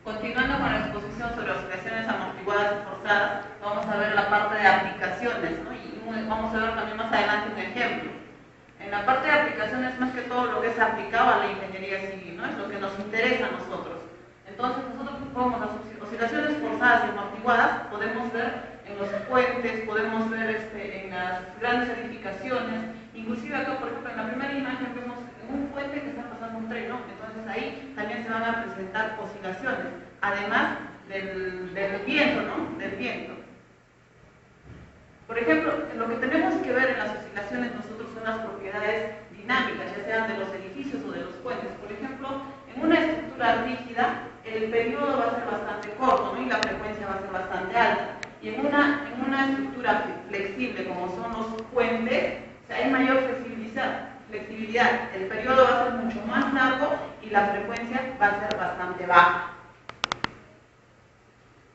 Continuando con la exposición sobre oscilaciones amortiguadas y forzadas, vamos a ver la parte de aplicaciones, ¿no? Y vamos a ver también más adelante un ejemplo. En la parte de aplicaciones, más que todo lo que es aplicado a la ingeniería civil, ¿no? Es lo que nos interesa a nosotros. Entonces, nosotros podemos las oscilaciones forzadas y amortiguadas, podemos ver en los puentes, podemos ver en las grandes edificaciones, inclusive acá, por ejemplo, en la primera imagen vemos un puente que está pasando un tren, ¿no? Entonces ahí también se van a presentar oscilaciones, además del viento, ¿no? Del viento. Por ejemplo, lo que tenemos que ver en las oscilaciones nosotros son las propiedades dinámicas, ya sean de los edificios o de los puentes. Por ejemplo, en una estructura rígida, el periodo va a ser bastante corto, ¿no? Y la frecuencia va a ser bastante alta. Y en una estructura flexible, como son los puentes, o sea, hay mayor flexibilidad. El periodo va a ser mucho más largo y la frecuencia va a ser bastante baja.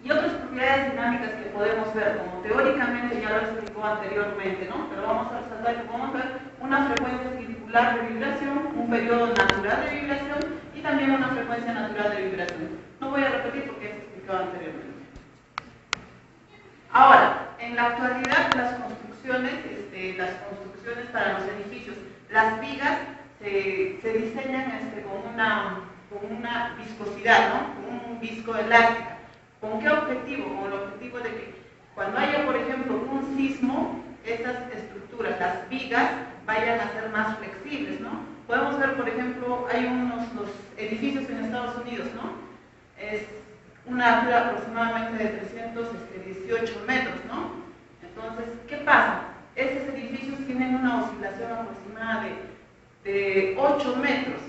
Y otras propiedades dinámicas que podemos ver, como teóricamente ya lo explicó anteriormente, ¿no? Pero vamos a resaltar que podemos ver una frecuencia circular de vibración, un periodo natural de vibración y también una frecuencia natural de vibración. No voy a repetir porque ya se explicó anteriormente. Ahora, en la actualidad las construcciones para los edificios, las vigas se diseñan con una viscosidad, ¿no? Con un viscoelástico. ¿Con qué objetivo? Con el objetivo de que cuando haya, por ejemplo, un sismo, esas estructuras, las vigas, vayan a ser más flexibles, ¿no? Podemos ver, por ejemplo, hay los edificios en Estados Unidos, ¿no? Es una altura aproximadamente de 318 metros, ¿no? Entonces, ¿qué pasa? Estos edificios tienen una oscilación aproximada de 8 metros.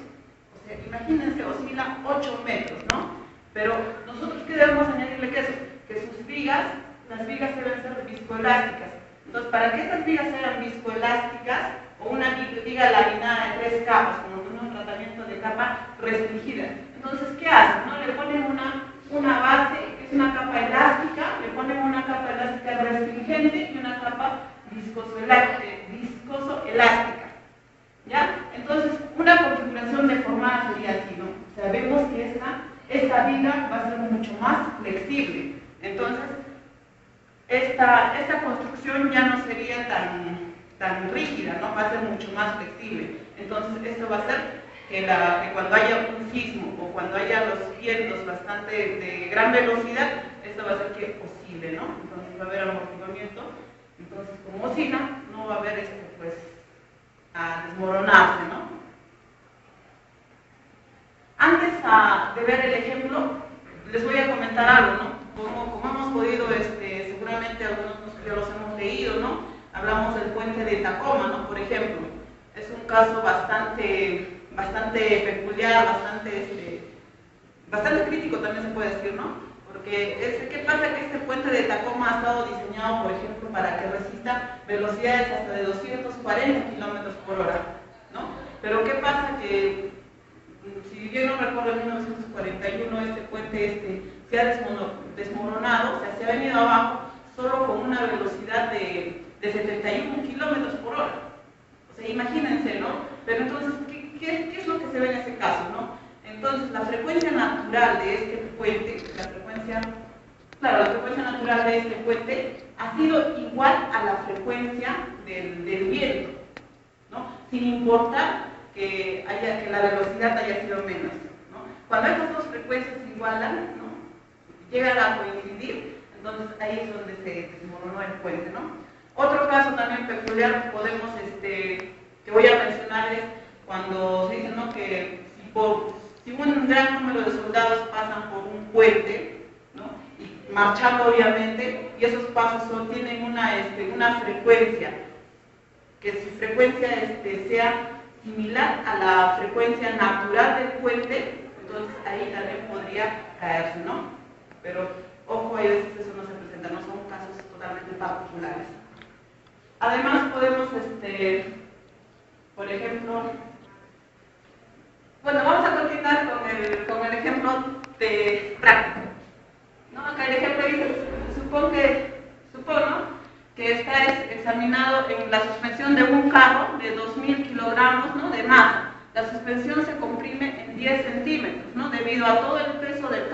O sea, imagínense, oscila 8 metros, ¿no? Pero nosotros, ¿qué debemos añadirle que eso? Que sus vigas, las vigas deben ser viscoelásticas. Entonces, para que estas vigas sean viscoelásticas, o una viga laminada de 3 capas, como un tratamiento de capa restringida. Entonces, ¿qué hacen? ¿No? Le ponen una base, que es una capa elástica, le ponen una capa elástica restringente y una capa viscoso-elástica. ¿Ya? Entonces, una configuración deformada sería así, ¿no? O sea, vemos que esta viga va a ser mucho más flexible. Entonces, esta construcción ya no sería tan rígida, ¿no? Va a ser mucho más flexible. Entonces, esto va a hacer que cuando haya un sismo o cuando haya los vientos bastante de gran velocidad, esto va a hacer que oscile, ¿no? Entonces va a haber amortiguamiento. Entonces, como oscila, no va a haber a desmoronarse, ¿no? Antes de ver el ejemplo, les voy a comentar algo, ¿no? Como hemos podido, seguramente algunos ya los hemos leído, ¿no? Hablamos del puente de Tacoma, ¿no? Por ejemplo, es un caso bastante peculiar, bastante crítico también se puede decir, ¿no? Porque ¿qué pasa? Que este puente de Tacoma ha estado diseñado, por ejemplo, para que resista velocidades hasta de 240 kilómetros por hora, ¿no? Pero ¿qué pasa? Que si yo no recuerdo, en 1941 este puente se ha desmoronado, o sea, se ha venido abajo solo con una velocidad de 71 kilómetros por hora. O sea, imagínense, ¿no? Pero entonces, ¿qué es lo que se ve en ese caso, no? Entonces, la frecuencia natural de este puente, la frecuencia natural de este puente ha sido igual a la frecuencia del viento, ¿no? Sin importar que la velocidad haya sido menos, ¿no? Cuando estas dos frecuencias se igualan, ¿no? Llegan a coincidir, entonces ahí es donde se desmoronó el puente, ¿no? Otro caso también peculiar que voy a mencionar es cuando se dice, ¿no? Que si un gran número de soldados pasan por un puente, ¿no? Y marchando obviamente, y esos pasos tienen una frecuencia, que su frecuencia sea similar a la frecuencia natural del puente, entonces ahí también podría caerse, ¿no? Pero ojo, a veces eso no se presenta, no son casos totalmente particulares. Además podemos, por ejemplo, bueno, vamos a continuar con el ejemplo práctico, ¿no? Acá el ejemplo dice, supongo que está examinado en la suspensión de un carro de 2.000 kilogramos, ¿no? De masa. La suspensión se comprime en 10 centímetros, ¿no? Debido a todo el peso del carro.